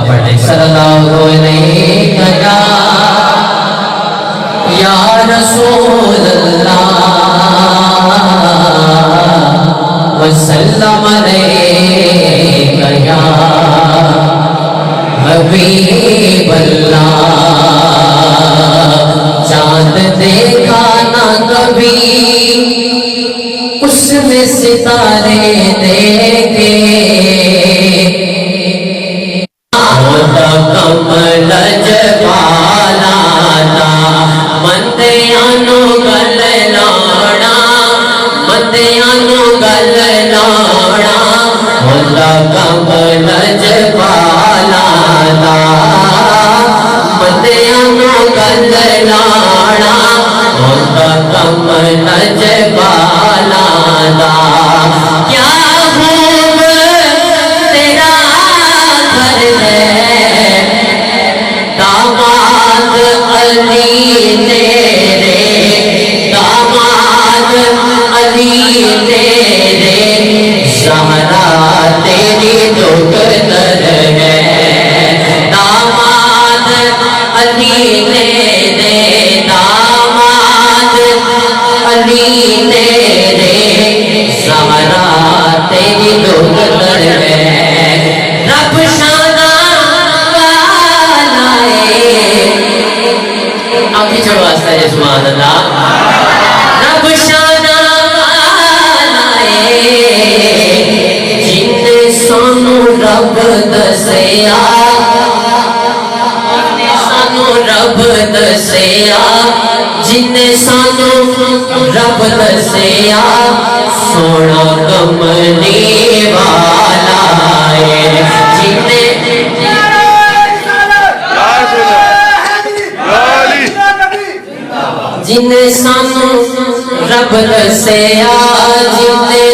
پڑھیں سلام علیکہ یا رسول اللہ وسلم علیکہ یا حبیب اللہ چاند دیکھا نہ کبھی اس میں ستارے دیکھے کمل جبالا مندیانو گل لاڑا مندیانو گل لاڑا ہوتا کمل جبالا مندیانو گل لاڑا ہوتا کمل جبالا کیا خوب تیرا گھر ہے داماد علی تیرے داماد علی تیرے زہرا تیری دختر ہے داماد علی تیرے داماد علی تیرے زہرا تیری دختر ہے رب شانہ آنکھی چھوڑو آستا ہے سبحان اللہ رب شانہ والائے جن سانو رب دسیا رب دسیا جن سانو رب دسیا سونا کملی والا ہے جن سانو رب دسیا جن